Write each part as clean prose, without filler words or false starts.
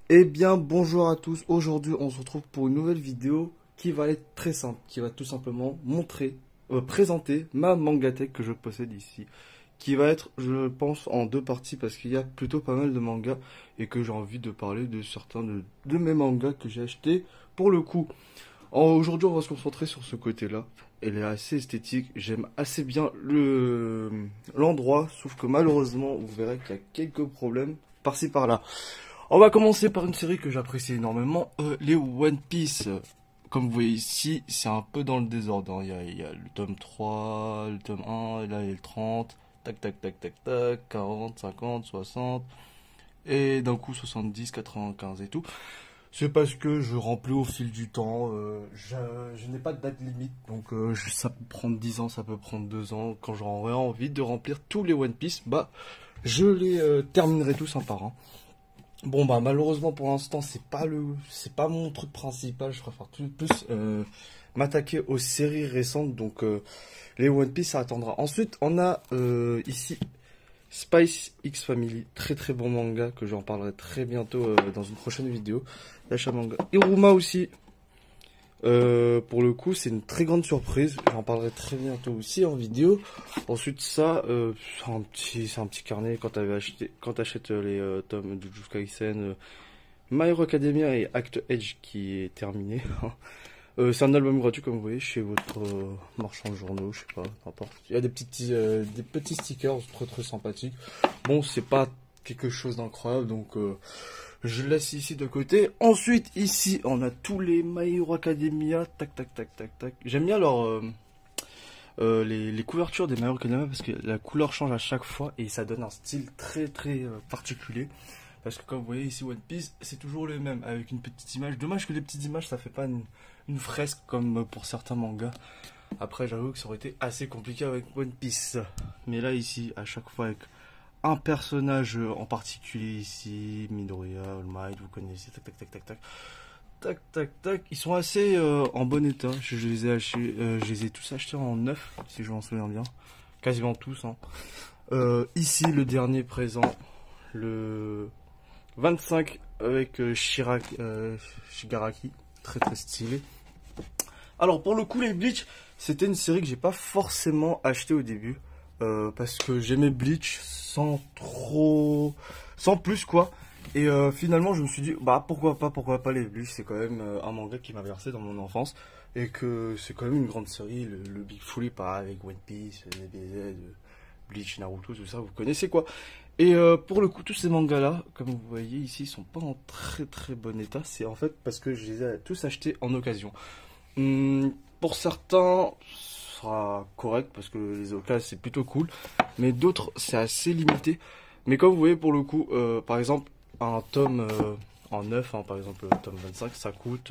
Eh bien, bonjour à tous. Aujourd'hui, on se retrouve pour une nouvelle vidéo qui va être très simple, qui va tout simplement présenter ma mangatech que je possède ici, qui va être, je pense, en deux parties parce qu'il y a plutôt pas mal de mangas et que j'ai envie de parler de certains de mes mangas que j'ai achetés pour le coup. Aujourd'hui, on va se concentrer sur ce côté-là. Elle est assez esthétique, j'aime assez bien l'endroit, sauf que malheureusement, vous verrez qu'il y a quelques problèmes par-ci par-là. On va commencer par une série que j'apprécie énormément, les One Piece. Comme vous voyez ici, c'est un peu dans le désordre, hein. Il y a le tome 3, le tome 1, et là il y a le 30, tac tac tac tac tac, 40, 50, 60, et d'un coup 70, 95 et tout. C'est parce que je remplis au fil du temps, je n'ai pas de date limite, donc ça peut prendre 10 ans, ça peut prendre 2 ans. Quand j'aurai envie de remplir tous les One Piece, bah je les terminerai tous un par un. Bon bah malheureusement pour l'instant c'est pas mon truc principal, je préfère plus m'attaquer aux séries récentes, donc les One Piece ça attendra. Ensuite on a ici Spice X Family, très très bon manga que j'en parlerai très bientôt dans une prochaine vidéo. L'achat manga. Iruma aussi. Pour le coup, c'est une très grande surprise. J'en parlerai très bientôt aussi en vidéo. Ensuite, ça, c'est un petit carnet quand t'achètes les tomes de Jujutsu Kaisen, My Hero Academia et Act Edge qui est terminé. C'est un album gratuit comme vous voyez chez votre marchand de journaux, je sais pas, n'importe. Il y a des petits stickers très très sympathiques. Bon, c'est pas quelque chose d'incroyable, donc je laisse ici de côté. Ensuite, ici, on a tous les My Hero Academia. Tac, tac, tac, tac, tac. J'aime bien les couvertures des My Hero Academia parce que la couleur change à chaque fois et ça donne un style très, très particulier. Parce que comme vous voyez ici, One Piece, c'est toujours le même avec une petite image. Dommage que les petites images, ça fait pas une fresque comme pour certains mangas. Après, j'avoue que ça aurait été assez compliqué avec One Piece. Mais là, ici, à chaque fois avec un personnage en particulier ici, Midoriya, All Might, vous connaissez, tac tac tac tac tac, tac tac tac. Ils sont assez en bon état. Je les ai achetés, je les ai tous achetés en neuf, si je m'en souviens bien, quasiment tous. Hein. Ici, le dernier présent, le 25 avec Shigaraki, très très stylé. Alors pour le coup, les Bleach, c'était une série que j'ai pas forcément acheté au début. Parce que j'aimais Bleach sans plus quoi. Et finalement je me suis dit bah pourquoi pas les Bleach, c'est quand même un manga qui m'a versé dans mon enfance et que c'est quand même une grande série, le Big Full pareil avec One Piece, DBZ, Bleach, Naruto, tout ça, vous connaissez quoi. Et pour le coup tous ces mangas là, comme vous voyez ici, ils sont pas en très très bon état, c'est en fait parce que je les ai tous achetés en occasion. Pour certains sera correct parce que les occasions c'est plutôt cool, mais d'autres c'est assez limité. Mais comme vous voyez pour le coup, par exemple un tome en neuf, hein, par exemple le tome 25, ça coûte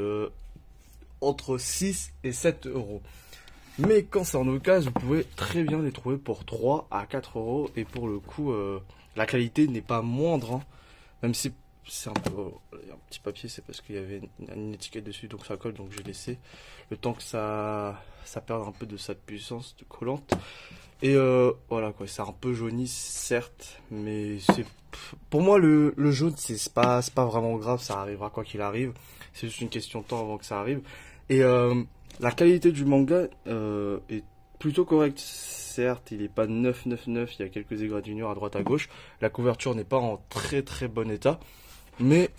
entre 6 et 7 euros. Mais quand c'est en occasion, vous pouvez très bien les trouver pour 3 à 4 euros. Et pour le coup, la qualité n'est pas moindre, hein. Même si c'est un peu un petit papier, c'est parce qu'il y avait une étiquette dessus, donc ça colle, donc j'ai laissé le temps que ça perde un peu de sa puissance de collante. Et voilà quoi, c'est un peu jauni certes, mais c'est pour moi le jaune c'est pas vraiment grave, ça arrivera quoi qu'il arrive. C'est juste une question de temps avant que ça arrive. Et la qualité du manga est plutôt correcte. Certes, il n'est pas 999, il y a quelques égratignures à droite à gauche. La couverture n'est pas en très très bon état. Mais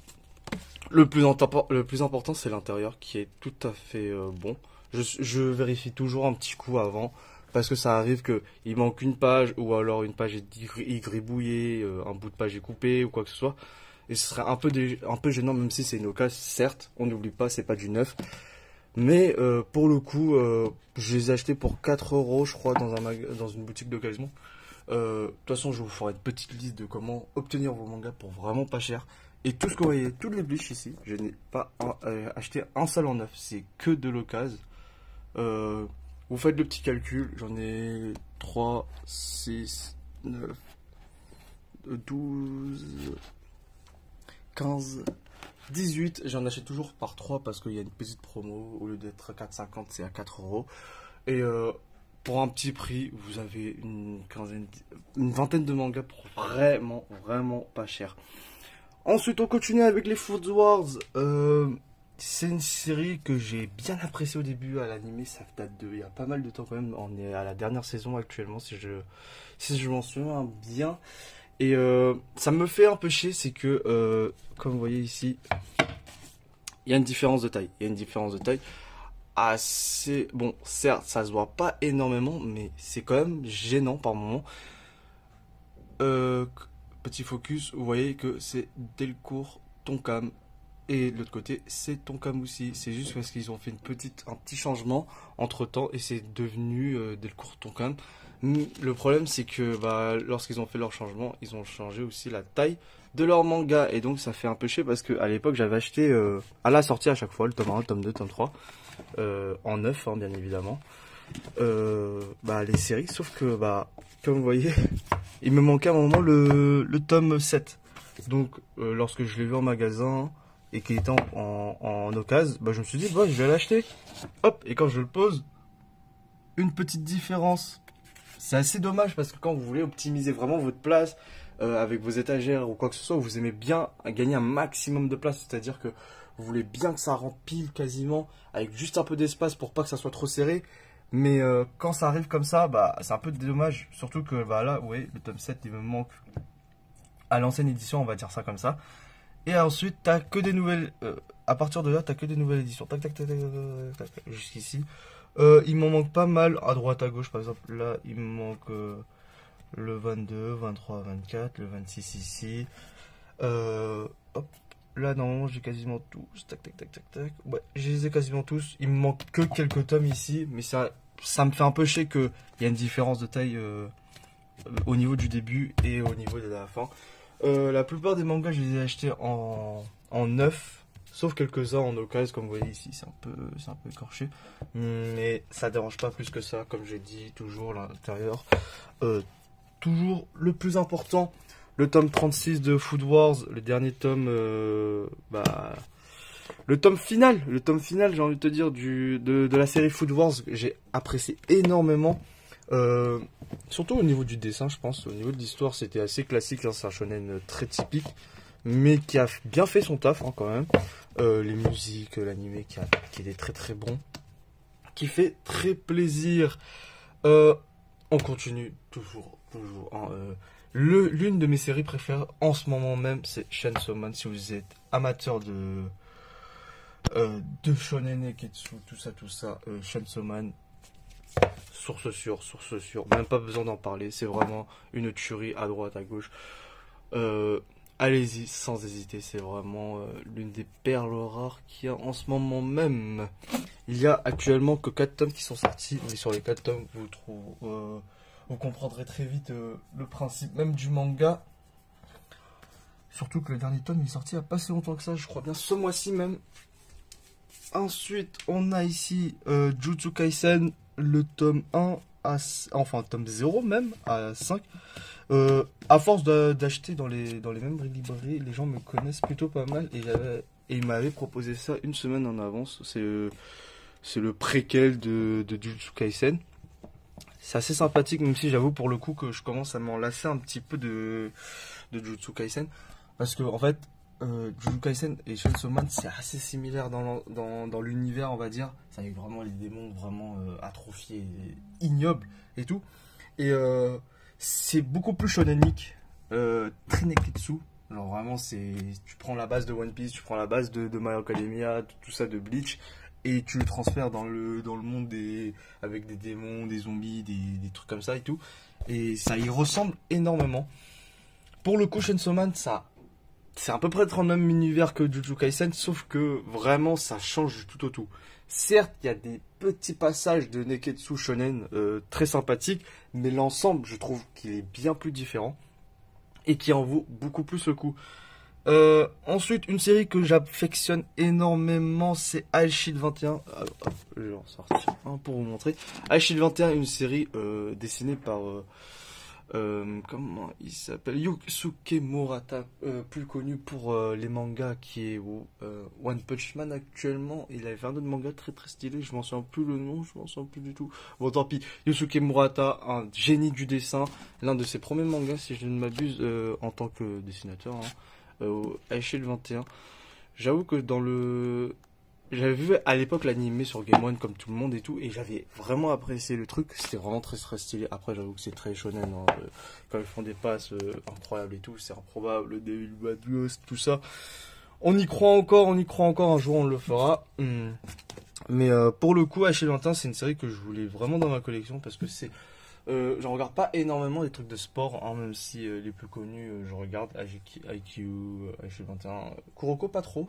le plus important, c'est l'intérieur qui est tout à fait bon. Je vérifie toujours un petit coup avant. Parce que ça arrive qu'il manque une page, ou alors une page est gribouillée, un bout de page est coupé, ou quoi que ce soit. Et ce serait un peu gênant, même si c'est une occasion, certes, on n'oublie pas, c'est pas du neuf. Mais pour le coup, je les ai achetés pour 4 euros, je crois, dans une boutique d'occasion. De toute façon, je vous ferai une petite liste de comment obtenir vos mangas pour vraiment pas cher. Et tout ce que vous voyez, toutes les Bleach ici, je n'ai pas acheté un seul en neuf, c'est que de l'occasion. Vous faites le petit calcul, j'en ai 3, 6, 9, 12, 15, 18. J'en achète toujours par 3 parce qu'il y a une petite promo. Au lieu d'être à 4,50, c'est à 4 euros. Et pour un petit prix, vous avez une vingtaine de mangas pour vraiment, vraiment pas cher. Ensuite, on continue avec les Food Wars. C'est une série que j'ai bien appréciée au début à l'animé. Ça date de il y a pas mal de temps quand même. On est à la dernière saison actuellement, si je m'en souviens bien. Et ça me fait un peu chier, c'est que, comme vous voyez ici, il y a une différence de taille. Il y a une différence de taille assez... Bon, certes, ça se voit pas énormément, mais c'est quand même gênant par moment. Petit focus, vous voyez que c'est Delcourt Tonkam. Et de l'autre côté, c'est Tonkam aussi. C'est juste parce qu'ils ont fait un petit changement entre temps et c'est devenu Delcourt Tonkam. Le problème, c'est que lorsqu'ils ont fait leur changement, ils ont changé aussi la taille de leur manga. Et donc, ça fait un peu chier parce qu'à l'époque, j'avais acheté à la sortie à chaque fois le tome 1, le tome 2, le tome 3. En neuf, hein, bien évidemment. Les séries, sauf que, comme vous voyez, il me manquait à un moment le tome 7. Donc, lorsque je l'ai vu en magasin et qu'il était en occasion, je me suis dit, je vais l'acheter. Hop, et quand je le pose, une petite différence. C'est assez dommage parce que quand vous voulez optimiser vraiment votre place avec vos étagères ou quoi que ce soit, vous aimez bien gagner un maximum de place, c'est-à-dire que vous voulez bien que ça rempile quasiment avec juste un peu d'espace pour pas que ça soit trop serré. Mais quand ça arrive comme ça, c'est un peu dommage. Surtout que là, vous voyez, le tome 7, il me manque à l'ancienne édition, on va dire ça comme ça. Et ensuite, t'as que des nouvelles... à partir de là, t'as que des nouvelles éditions. Tac, tac, tac, tac, tac, tac, jusqu'ici. Il m'en manque pas mal à droite, à gauche. Par exemple, là, il me manque le 22, 23, 24, le 26 ici. Hop. Là, normalement, j'ai quasiment tous. Tac, tac, tac, tac, tac. Ouais, je les ai quasiment tous. Il me manque que quelques tomes ici. Mais ça me fait un peu chier qu'il y a une différence de taille au niveau du début et au niveau de la fin. La plupart des mangas, je les ai achetés en neuf. Sauf quelques-uns en occasion, comme vous voyez ici, c'est un peu écorché. Mais ça dérange pas plus que ça, comme j'ai dit, toujours l'intérieur. Toujours le plus important, le tome 36 de Food Wars, le dernier tome, le tome final, j'ai envie de te dire, de la série Food Wars, j'ai apprécié énormément. Surtout au niveau du dessin, je pense. Au niveau de l'histoire, c'était assez classique, hein, c'est un shonen très typique, mais qui a bien fait son taf hein, quand même. Les musiques, l'animé qui était très très bon, qui fait très plaisir. On continue toujours. Hein, l'une de mes séries préférées en ce moment même, c'est Chainsaw Man. Si vous êtes amateur de shonen neketsu, tout ça, Chainsaw Man, source sûre, même pas besoin d'en parler. C'est vraiment une tuerie à droite, à gauche. Allez-y, sans hésiter, c'est vraiment l'une des perles rares qu'il y a en ce moment même. Il y a actuellement que 4 tomes qui sont sortis, mais sur les 4 tomes, vous comprendrez très vite le principe même du manga. Surtout que le dernier tome est sorti il n'y a pas si longtemps que ça, je crois bien ce mois-ci même. Ensuite, on a ici Jujutsu Kaisen, le tome 1, tome 0 même, à 5. À force d'acheter dans les mêmes librairies, les gens me connaissent plutôt pas mal et ils m'avaient proposé ça une semaine en avance. C'est le préquel de Jujutsu Kaisen. C'est assez sympathique, même si j'avoue pour le coup que je commence à m'en lasser un petit peu de Jujutsu Kaisen. Parce que en fait, Jujutsu Kaisen et Chainsaw Man, c'est assez similaire dans l'univers, on va dire. Ça avec vraiment les démons vraiment atrophiés, ignobles et tout. Et c'est beaucoup plus shonenique, très neketsu. Genre vraiment, tu prends la base de One Piece, tu prends la base de My Hero Academia, tout ça de Bleach, et tu le transfères dans le monde avec des démons, des zombies, des trucs comme ça et tout. Et ça y ressemble énormément. Pour le coup, Chainsaw Man, c'est à peu près dans le même univers que Jujutsu Kaisen, sauf que vraiment ça change du tout au tout. Certes, il y a des petits passages de neketsu shonen très sympathiques, mais l'ensemble, je trouve qu'il est bien plus différent et qui en vaut beaucoup plus le coup. Ensuite, une série que j'affectionne énormément, c'est Aishid 21. Je vais en sortir un pour vous montrer. Aishid 21, une série dessinée par... comment il s'appelle, Yusuke Murata, plus connu pour les mangas qui est One Punch Man actuellement. Il avait fait un autre manga très très stylé, je m'en souviens plus le nom, je m'en souviens plus du tout. Bon tant pis, Yusuke Murata, un génie du dessin, l'un de ses premiers mangas si je ne m'abuse en tant que dessinateur. Hein. à échelle 21. J'avoue que dans le... J'avais vu à l'époque l'animé sur Game One comme tout le monde et tout, et j'avais vraiment apprécié le truc, c'était vraiment très très stylé. Après j'avoue que c'est très shonen, hein, quand ils font des passes incroyables et tout, c'est improbable, le Devil Bad Ghost, tout ça. On y croit encore, un jour on le fera. Mais pour le coup, H21 c'est une série que je voulais vraiment dans ma collection parce que c'est... j'en regarde pas énormément des trucs de sport, hein, même si les plus connus, je regarde IQ, H21, Kuroko pas trop.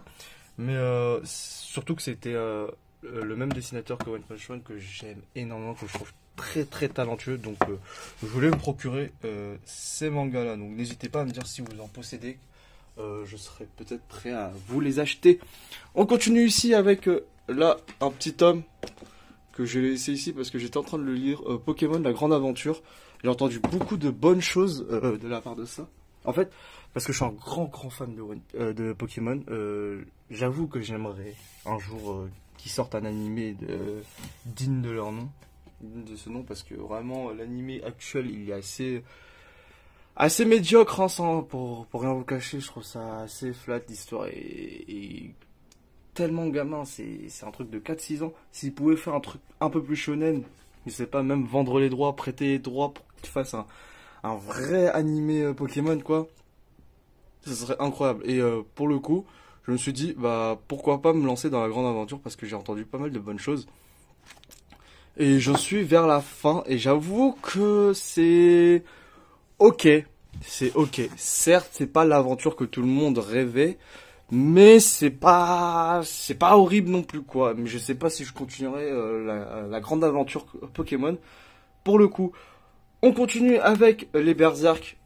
Mais surtout que c'était le même dessinateur que One Punch Man que j'aime énormément, que je trouve très très talentueux. Donc je voulais me procurer ces mangas là. Donc n'hésitez pas à me dire si vous en possédez. Je serais peut-être prêt à vous les acheter. On continue ici avec là un petit tome que j'ai laissé ici parce que j'étais en train de le lire. Pokémon La Grande Aventure. J'ai entendu beaucoup de bonnes choses de la part de ça. En fait, parce que je suis un grand fan de Pokémon, j'avoue que j'aimerais un jour qu'ils sortent un animé digne de leur nom, digne de ce nom, parce que vraiment l'animé actuel il est assez médiocre, hein, pour rien vous cacher. Je trouve ça assez flat, l'histoire est tellement gamin, c'est un truc de 4-6 ans. S'ils pouvaient faire un truc un peu plus shonen, je sais pas, même vendre les droits, prêter les droits pour qu'ils fassent un vrai animé Pokémon, quoi. Ce serait incroyable. Et pour le coup, je me suis dit, bah pourquoi pas me lancer dans la grande aventure parce que j'ai entendu pas mal de bonnes choses. Et je suis vers la fin et j'avoue que c'est ok. C'est ok. Certes, c'est pas l'aventure que tout le monde rêvait, mais c'est pas horrible non plus, quoi. Mais je sais pas si je continuerai la grande aventure Pokémon. Pour le coup, on continue avec les Berserk.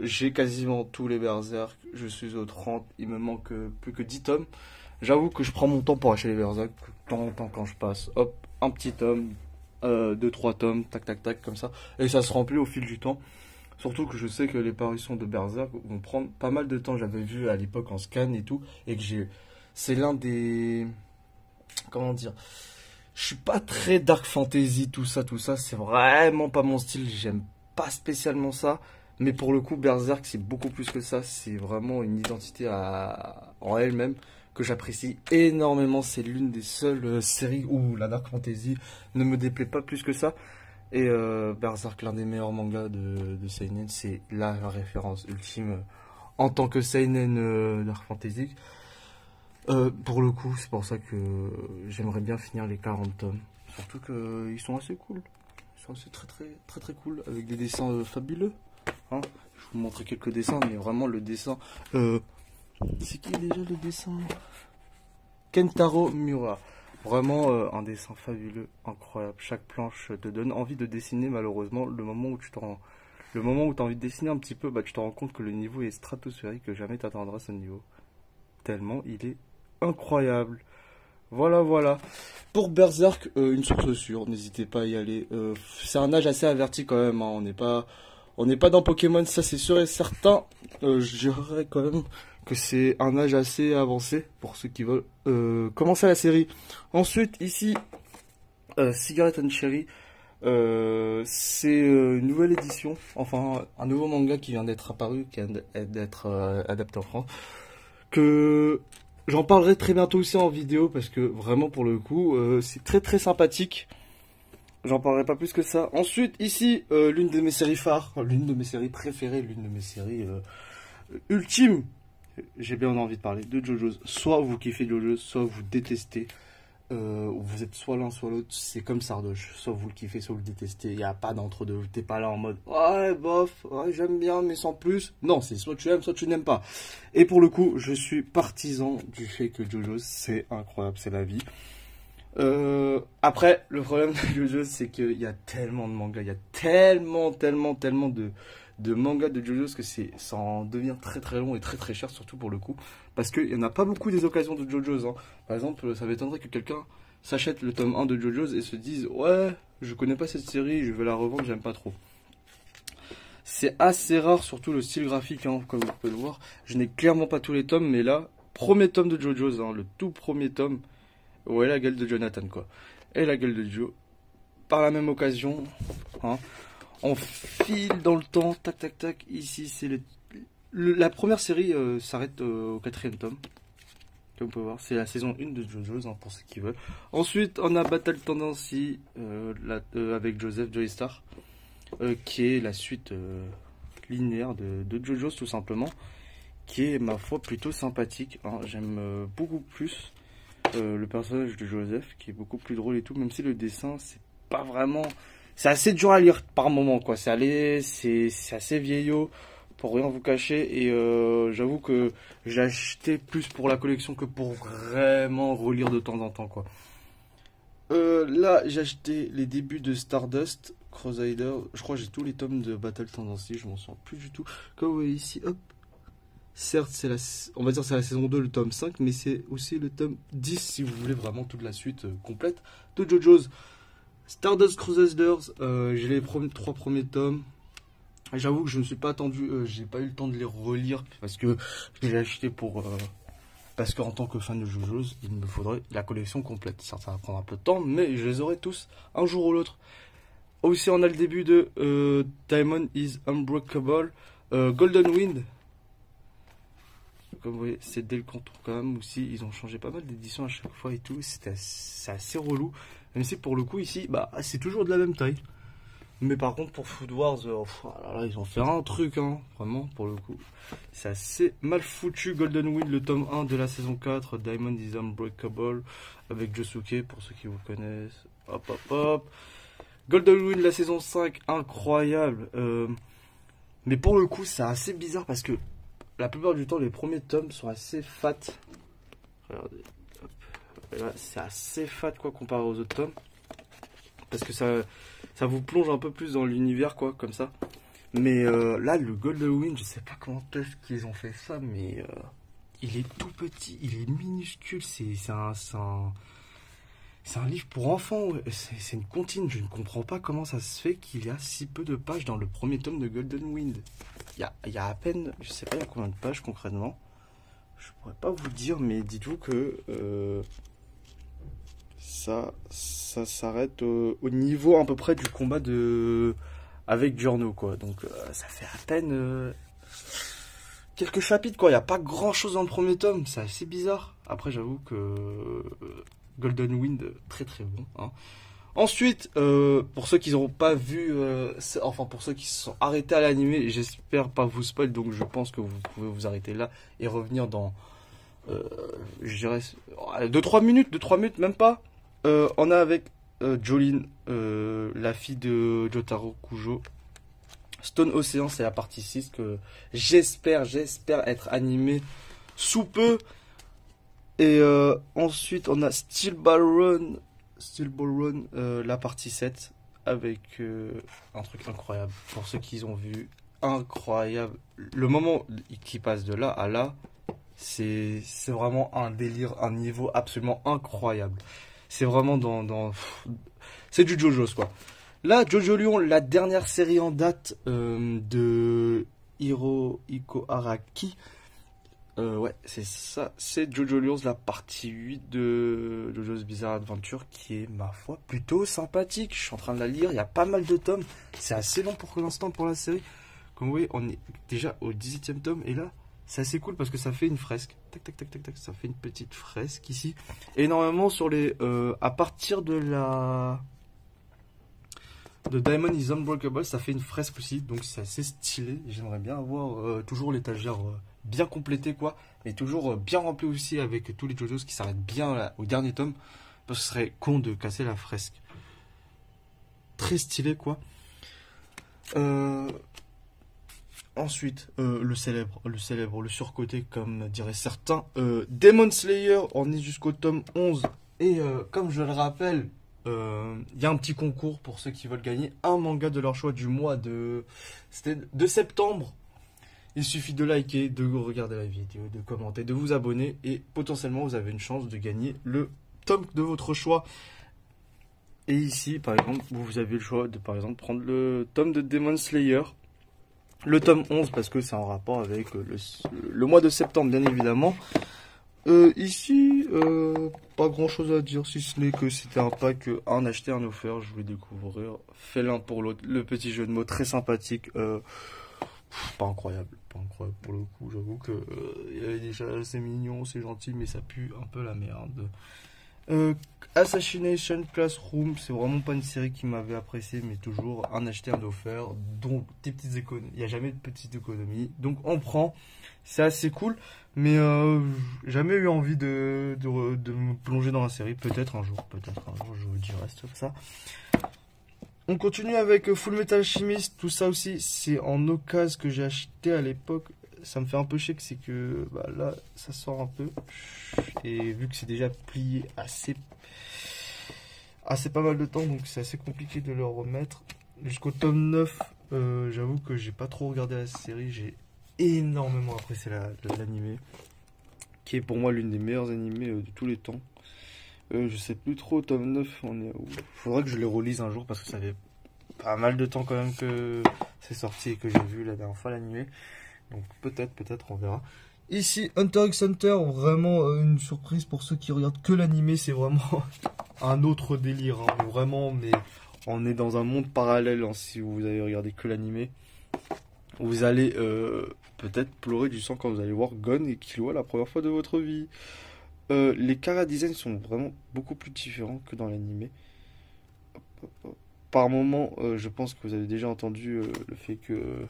J'ai quasiment tous les Berserk. Je suis au 30. Il me manque plus que 10 tomes. J'avoue que je prends mon temps pour acheter les Berserk. De temps en temps quand je passe. Hop, un petit tome. 2-3 tomes. Tac, tac, tac, comme ça. Et ça se remplit au fil du temps. Surtout que je sais que les parutions de Berserk vont prendre pas mal de temps. J'avais vu à l'époque en scan et tout. Et que c'est l'un des... Comment dire, je suis pas très dark fantasy, tout ça, c'est vraiment pas mon style, j'aime pas spécialement ça, mais pour le coup Berserk c'est beaucoup plus que ça, c'est vraiment une identité en elle-même que j'apprécie énormément, c'est l'une des seules séries où la dark fantasy ne me déplaît pas plus que ça, et Berserk, l'un des meilleurs mangas de Seinen, c'est la référence ultime en tant que Seinen dark fantasy. Pour le coup, c'est pour ça que j'aimerais bien finir les 40 tomes. Surtout qu'ils sont assez cool. Ils sont assez très cool. Avec des dessins fabuleux. Hein, je vais vous montrer quelques dessins, mais vraiment le dessin... c'est qui déjà le dessin? Kentaro Miura. Vraiment un dessin fabuleux, incroyable. Chaque planche te donne envie de dessiner, malheureusement. Le moment où tu as envie de dessiner un petit peu, bah, tu te rends compte que le niveau est stratosphérique, que jamais tu atteindras ce niveau. Tellement il est incroyable. Voilà. Pour Berserk, une source sûre, n'hésitez pas à y aller. C'est un âge assez averti quand même, hein. On n'est pas dans Pokémon, ça c'est sûr et certain. Je dirais quand même que c'est un âge assez avancé pour ceux qui veulent commencer la série. Ensuite, ici, Cigarette and Cherry. C'est une nouvelle édition, enfin un nouveau manga qui vient d'être apparu, qui vient d'être adapté en France. Que j'en parlerai très bientôt aussi en vidéo parce que vraiment pour le coup c'est très sympathique. J'en parlerai pas plus que ça. Ensuite ici l'une de mes séries phares, l'une de mes séries préférées, l'une de mes séries ultimes. J'ai bien envie de parler de JoJo's. Soit vous kiffez JoJo's, soit vous détestez. Vous êtes soit l'un soit l'autre, c'est comme Sardoche, soit vous le kiffez, soit vous le détestez, il n'y a pas d'entre-deux, t'es pas là en mode ouais bof, ouais, j'aime bien mais sans plus, non c'est soit tu aimes soit tu n'aimes pas. Et pour le coup je suis partisan du fait que JoJo's c'est incroyable, c'est la vie. Après le problème de JoJo's c'est qu'il y a tellement de mangas, il y a tellement de mangas de JoJo's que ça en devient très long et très cher, surtout pour le coup, parce qu'il n'y en a pas beaucoup des occasions de JoJo's, hein. Par exemple, ça m'étonnerait que quelqu'un s'achète le tome 1 de JoJo's et se dise ouais, je connais pas cette série, je vais la revendre, j'aime pas trop. C'est assez rare, surtout le style graphique, hein, comme vous pouvez le voir. Je n'ai clairement pas tous les tomes, mais là, premier tome de JoJo's, hein, le tout premier tome, ouais, la gueule de Jonathan, quoi. Et la gueule de Joe. Par la même occasion, hein, on file dans le temps, tac, ici c'est La première série s'arrête au 4e tome. Comme vous pouvez voir, c'est la saison 1 de JoJo's, hein, pour ceux qui veulent. Ensuite, on a Battle Tendency avec Joseph Joestar, qui est la suite linéaire de JoJo's, tout simplement, qui est, ma foi, plutôt sympathique. Hein. J'aime beaucoup plus le personnage de Joseph, qui est beaucoup plus drôle et tout, même si le dessin, c'est pas vraiment... C'est assez dur à lire par moment, quoi. C'est assez vieillot, pour rien vous cacher, et j'avoue que j'ai acheté plus pour la collection que pour vraiment relire de temps en temps, quoi. Là, j'ai acheté les débuts de Stardust Crusader. Je crois que j'ai tous les tomes de Battle Tendency, je m'en souviens plus du tout. Comme vous voyez ici, hop. Certes, on va dire c'est la saison 2, le tome 5, mais c'est aussi le tome 10 si vous voulez vraiment toute la suite complète de JoJo's. Stardust Crusaders, j'ai les 3 premiers tomes. J'avoue que je ne suis pas attendu, j'ai pas eu le temps de les relire parce que je les ai achetés parce qu'en tant que fan de JoJo's, il me faudrait la collection complète. Certes, ça va prendre un peu de temps, mais je les aurai tous un jour ou l'autre. Aussi, on a le début de Diamond is Unbreakable, Golden Wind. Comme vous voyez, c'est dès le contour quand même aussi. Ils ont changé pas mal d'éditions à chaque fois et tout. C'est assez relou. Même si pour le coup, ici, bah, c'est toujours de la même taille. Mais par contre, pour Food Wars, oh là là, ils ont fait un truc, hein. Vraiment, pour le coup. C'est assez mal foutu. Golden Wind, le tome 1 de la saison 4. Diamond is Unbreakable. Avec Josuke, pour ceux qui vous connaissent. Hop, hop, hop. Golden Wind, la saison 5, incroyable. Mais pour le coup, c'est assez bizarre parce que la plupart du temps, les premiers tomes sont assez fat. Regardez. C'est assez fat, quoi, comparé aux autres tomes. Parce que ça vous plonge un peu plus dans l'univers, quoi, comme ça. Mais là, le Golden Wind, je sais pas comment est-ce qu'ils ont fait ça, mais il est tout petit, il est minuscule. C'est un livre pour enfants. C'est une comptine. Je ne comprends pas comment ça se fait qu'il y a si peu de pages dans le premier tome de Golden Wind. Il y a à peine, je sais pas il y a combien de pages concrètement. Je pourrais pas vous dire, mais dites-vous que ça s'arrête au niveau à peu près du combat avec Giorno, quoi. Donc ça fait à peine quelques chapitres, quoi. Il n'y a pas grand chose dans le premier tome, c'est assez bizarre. Après, j'avoue que Golden Wind, très très bon, hein. Ensuite, pour ceux qui n'auront pas vu, enfin pour ceux qui se sont arrêtés à l'animé, j'espère pas vous spoil, donc je pense que vous pouvez vous arrêter là et revenir dans, je dirais, 2-3 minutes, même pas. On a avec Jolene, la fille de Jotaro Kujo. Stone Ocean, c'est la partie 6 que j'espère être animé sous peu. Et ensuite, on a Steel Ball Run, la partie 7, avec un truc incroyable. Pour ceux qui ont vu, incroyable. Le moment qui passe de là à là, c'est vraiment un délire, un niveau absolument incroyable. C'est vraiment c'est du JoJo's, quoi. Là, Jojo Lion, la dernière série en date de Hirohiko Araki. Ouais, c'est ça. C'est Jojo Lions, la partie 8 de Jojo's Bizarre Adventure, qui est, ma foi, plutôt sympathique. Je suis en train de la lire, il y a pas mal de tomes. C'est assez long pour l'instant pour la série. Comme vous voyez, on est déjà au 18e tome. Et là, c'est assez cool parce que ça fait une fresque. Tac, tac, tac, tac, tac. Ça fait une petite fresque ici. Et normalement, sur les à partir de Diamond is Unbreakable, ça fait une fresque aussi. Donc c'est assez stylé. J'aimerais bien avoir toujours l'étagère bien complétée, quoi. Mais toujours bien remplie aussi avec tous les JoJo's qui s'arrêtent bien là, au dernier tome. Parce que ce serait con de casser la fresque. Très stylé, quoi. Ensuite, le surcoté, comme diraient certains. Demon Slayer, on est jusqu'au tome 11. Et comme je le rappelle, il y a un petit concours pour ceux qui veulent gagner un manga de leur choix du mois de septembre. Il suffit de liker, de regarder la vidéo, de commenter, de vous abonner. Et potentiellement, vous avez une chance de gagner le tome de votre choix. Et ici, par exemple, vous avez le choix de, par exemple, prendre le tome de Demon Slayer. Le tome 11, parce que c'est en rapport avec le mois de septembre, bien évidemment. Ici, pas grand chose à dire, si ce n'est que c'était un pack, un acheté, un offert. Je voulais découvrir. Fait l'un pour l'autre. Le petit jeu de mots très sympathique. pas incroyable, pas incroyable pour le coup. J'avoue que il est déjà assez mignon, c'est gentil, mais ça pue un peu la merde. Assassination Classroom, c'est vraiment pas une série qui m'avait apprécié, mais toujours un acheté, un offert, donc des petites économies. Il n'y a jamais de petites économies, donc on prend, c'est assez cool, mais jamais eu envie de me plonger dans la série. Peut-être un jour, je vous dirai ça. On continue avec Full Metal Alchemist, tout ça aussi, c'est en occasion que j'ai acheté à l'époque. Ça me fait un peu chier que c'est que bah, là ça sort un peu, et vu que c'est déjà plié assez pas mal de temps, donc c'est assez compliqué de le remettre jusqu'au tome 9. J'avoue que j'ai pas trop regardé la série, j'ai énormément apprécié l'animé, qui est pour moi l'une des meilleures animés de tous les temps. Je sais plus trop, tome 9 on est où. Faudrait que je les relise un jour, parce que ça fait pas mal de temps quand même que c'est sorti et que j'ai vu la dernière fois l'animé. Donc peut-être, on verra. Ici, Hunter x Hunter, vraiment une surprise pour ceux qui regardent que l'animé. C'est vraiment un autre délire, hein, vraiment, mais on est dans un monde parallèle, hein, si vous avez regardé que l'animé. Vous allez peut-être pleurer du sang quand vous allez voir Gon et Killua la première fois de votre vie. Les chara design sont vraiment beaucoup plus différents que dans l'animé. Par moment, je pense que vous avez déjà entendu le fait que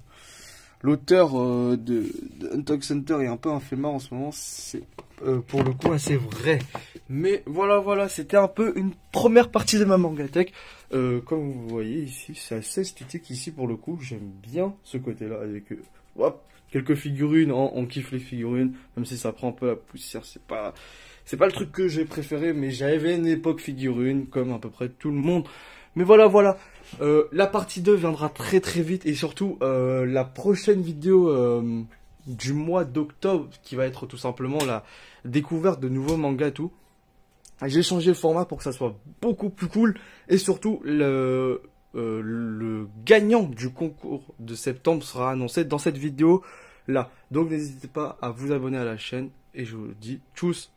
l'auteur de Hunter x Hunter est un peu un flemmard en ce moment. C'est pour le coup assez vrai. Mais voilà, c'était un peu une première partie de ma mangatech. Comme vous voyez ici, c'est assez esthétique ici pour le coup. J'aime bien ce côté-là avec quelques figurines. On kiffe les figurines, même si ça prend un peu la poussière. C'est pas le truc que j'ai préféré, mais j'avais une époque figurine comme à peu près tout le monde. Mais voilà. La partie 2 viendra très vite, et surtout la prochaine vidéo du mois d'octobre, qui va être tout simplement la découverte de nouveaux mangas et tout. J'ai changé le format pour que ça soit beaucoup plus cool, et surtout le gagnant du concours de septembre sera annoncé dans cette vidéo là. Donc n'hésitez pas à vous abonner à la chaîne, et je vous dis tchuss.